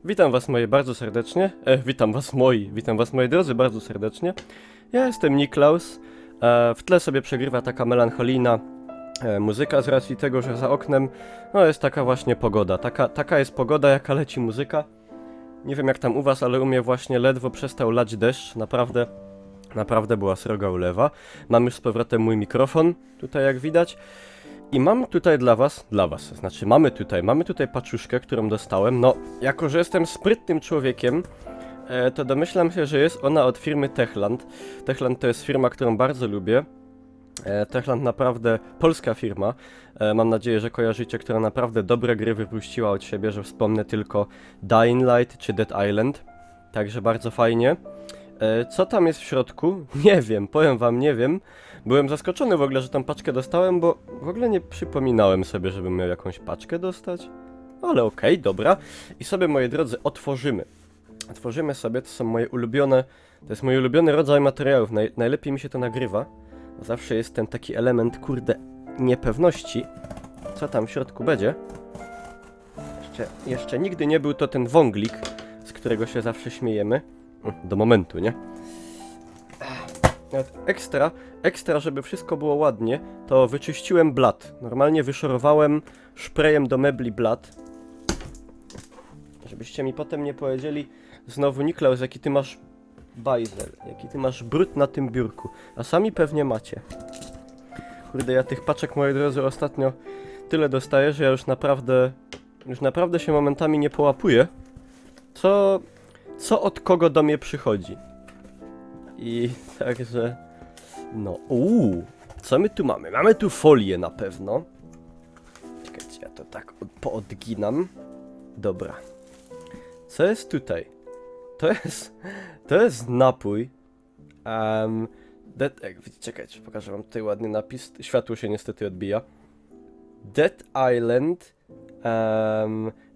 Witam was bardzo serdecznie. Witam was moi drodzy bardzo serdecznie. Ja jestem Niklaus. W tle sobie przegrywa taka melancholijna muzyka z racji tego, że za oknem no jest taka właśnie pogoda. Taka jest pogoda, jaka leci muzyka. Nie wiem jak tam u was, ale u mnie właśnie ledwo przestał lać deszcz. Naprawdę była sroga ulewa. Mam już z powrotem mój mikrofon, tutaj jak widać. I mam tutaj mamy tutaj paczuszkę, którą dostałem. No, jako że jestem sprytnym człowiekiem, to domyślam się, że jest ona od firmy Techland. Techland to jest firma, którą bardzo lubię. Techland naprawdę polska firma. Mam nadzieję, że kojarzycie, która naprawdę dobre gry wypuściła od siebie, że wspomnę tylko Dying Light czy Dead Island. Także bardzo fajnie. Co tam jest w środku? Nie wiem, powiem wam, nie wiem. Byłem zaskoczony w ogóle, że tą paczkę dostałem, bo w ogóle nie przypominałem sobie, żebym miał jakąś paczkę dostać. Ale okej, dobra. I sobie, moi drodzy, otworzymy. Otworzymy sobie, to są moje ulubione... To jest mój ulubiony rodzaj materiałów, najlepiej mi się to nagrywa. Zawsze jest ten taki element, kurde, niepewności. Co tam w środku będzie? Jeszcze nigdy nie był to ten wąglik, z którego się zawsze śmiejemy. Do momentu, nie? Nawet ekstra, żeby wszystko było ładnie, to wyczyściłem blat. Normalnie wyszorowałem szprejem do mebli blat. Żebyście mi potem nie powiedzieli znowu, Niklaus, jaki ty masz bajzel, jaki ty masz brud na tym biurku. A sami pewnie macie. Kurde, ja tych paczek, moi drodzy, ostatnio tyle dostaję, że ja już naprawdę się momentami nie połapuję. Co od kogo do mnie przychodzi. I także... No, co my tu mamy? Mamy tu folię na pewno. Czekajcie, ja to tak poodginam. Dobra. Co jest tutaj? To jest napój. Czekajcie, pokażę wam tutaj ładny napis. Światło się niestety odbija. Dead Island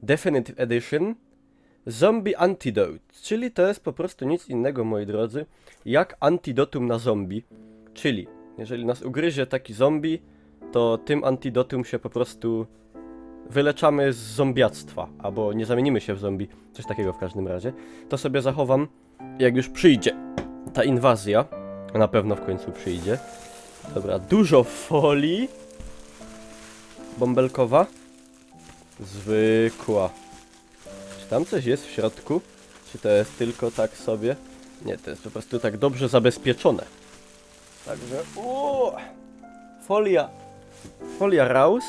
Definitive Edition Zombie Antidote, czyli to jest po prostu nic innego, moi drodzy, jak antidotum na zombie. Czyli, jeżeli nas ugryzie taki zombie, to tym antidotum się po prostu wyleczamy z zombiactwa, albo nie zamienimy się w zombie, coś takiego w każdym razie. To sobie zachowam, jak już przyjdzie ta inwazja, na pewno w końcu przyjdzie. Dobra, dużo folii bąbelkowa, zwykła. Czy tam coś jest w środku? Czy to jest tylko tak sobie? Nie, to jest po prostu tak dobrze zabezpieczone. Także... Folia raus.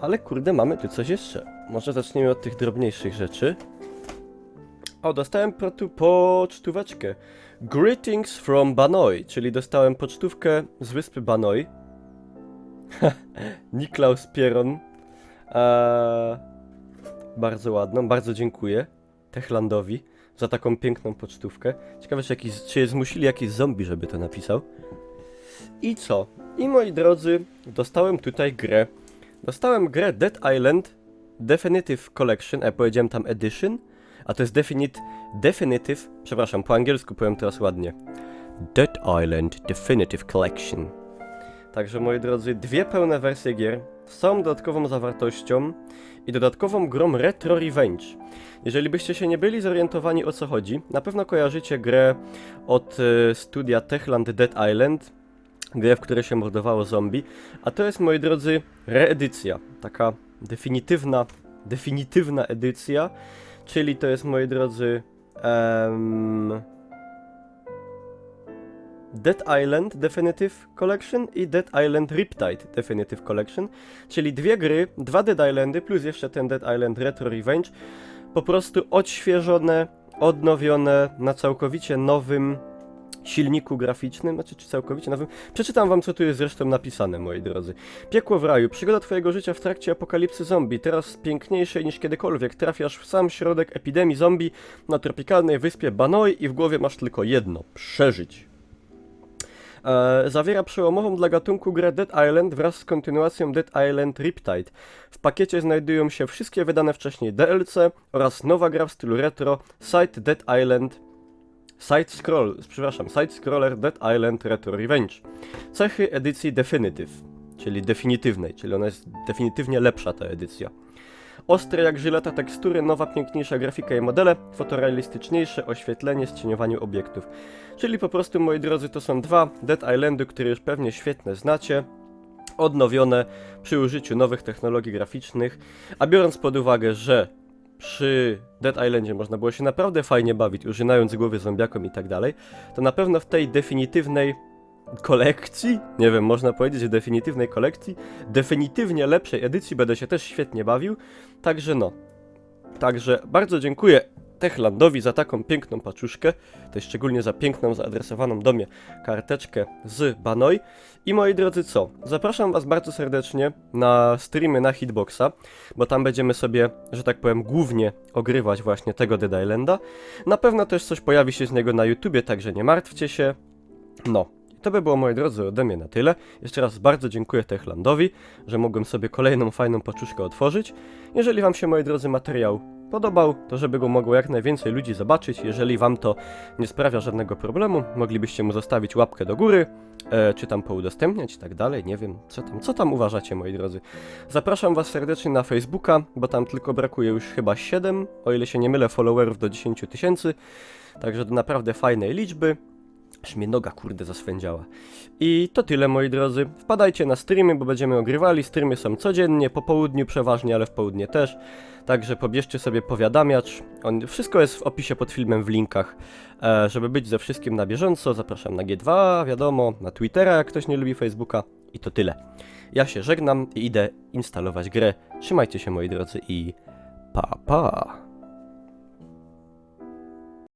Ale kurde, mamy tu coś jeszcze. Może zacznijmy od tych drobniejszych rzeczy. O, dostałem tu pocztóweczkę. Greetings from Banoi, czyli dostałem pocztówkę z wyspy Banoi. Niklaus Pieron. Bardzo ładną, bardzo dziękuję Techlandowi za taką piękną pocztówkę. Ciekawe, czy zmusili jakiś zombie, żeby to napisał. I co? I moi drodzy, dostałem tutaj grę. Dostałem grę Dead Island Definitive Collection, powiedziałem tam Edition, a to jest Definitive, przepraszam, po angielsku powiem teraz ładnie. Dead Island Definitive Collection. Także, moi drodzy, dwie pełne wersje gier z całą dodatkową zawartością i dodatkową grą Retro Revenge. Jeżeli byście się nie byli zorientowani, o co chodzi, na pewno kojarzycie grę od studia Techland Dead Island, grę, w której się mordowało zombie, a to jest, moi drodzy, reedycja, taka definitywna edycja, czyli to jest, moi drodzy, Dead Island Definitive Collection i Dead Island Riptide Definitive Collection, czyli dwie gry, dwa Dead Islandy plus jeszcze ten Dead Island Retro Revenge, po prostu odświeżone, odnowione na całkowicie nowym silniku graficznym, znaczy czy całkowicie nowym. Przeczytam wam, co tu jest zresztą napisane, moi drodzy. Piekło w raju. Przygoda twojego życia w trakcie apokalipsy zombie. Teraz piękniejszej niż kiedykolwiek. Trafiasz w sam środek epidemii zombie na tropikalnej wyspie Banoi i w głowie masz tylko jedno. Przeżyć. Zawiera przełomową dla gatunku grę Dead Island wraz z kontynuacją Dead Island Riptide. W pakiecie znajdują się wszystkie wydane wcześniej DLC oraz nowa gra w stylu retro Side-scroller Dead Island Retro Revenge. Cechy edycji Definitive, czyli definitywnej, czyli ona jest definitywnie lepsza ta edycja. Ostre jak żyleta tekstury, nowa piękniejsza grafika i modele, fotorealistyczniejsze oświetlenie z cieniowaniem obiektów. Czyli po prostu, moi drodzy, to są dwa Dead Islandy, które już pewnie świetnie znacie, odnowione przy użyciu nowych technologii graficznych, a biorąc pod uwagę, że przy Dead Islandzie można było się naprawdę fajnie bawić, użynając głowy zombiakom i tak dalej, to na pewno w tej definitywnej kolekcji, nie wiem, można powiedzieć, że definitywnej kolekcji, definitywnie lepszej edycji będę się też świetnie bawił, także no. Także bardzo dziękuję Techlandowi za taką piękną paczuszkę, też szczególnie za piękną, zaadresowaną do mnie karteczkę z Banoi. I moi drodzy, co? Zapraszam was bardzo serdecznie na streamy na Hitboxa, bo tam będziemy sobie, że tak powiem, głównie ogrywać właśnie tego Dead Islanda. Na pewno też coś pojawi się z niego na YouTubie, także nie martwcie się. No. To by było, moi drodzy, ode mnie na tyle. Jeszcze raz bardzo dziękuję Techlandowi, że mogłem sobie kolejną fajną paczuszkę otworzyć. Jeżeli wam się, moi drodzy, materiał podobał, to żeby go mogło jak najwięcej ludzi zobaczyć. Jeżeli wam to nie sprawia żadnego problemu, moglibyście mu zostawić łapkę do góry, czy tam poudostępniać i tak dalej, nie wiem, co tam uważacie, moi drodzy. Zapraszam was serdecznie na Facebooka, bo tam tylko brakuje już chyba 7, o ile się nie mylę, followerów do 10 000, także do naprawdę fajnej liczby. Aż mnie noga, kurde, zaswędziała. I to tyle, moi drodzy. Wpadajcie na streamy, bo będziemy ogrywali. Streamy są codziennie, po południu przeważnie, ale w południe też. Także pobierzcie sobie powiadamiacz. Wszystko jest w opisie pod filmem, w linkach, żeby być ze wszystkim na bieżąco. Zapraszam na G2, wiadomo, na Twittera, jak ktoś nie lubi Facebooka. I to tyle. Ja się żegnam i idę instalować grę. Trzymajcie się, moi drodzy, i pa pa!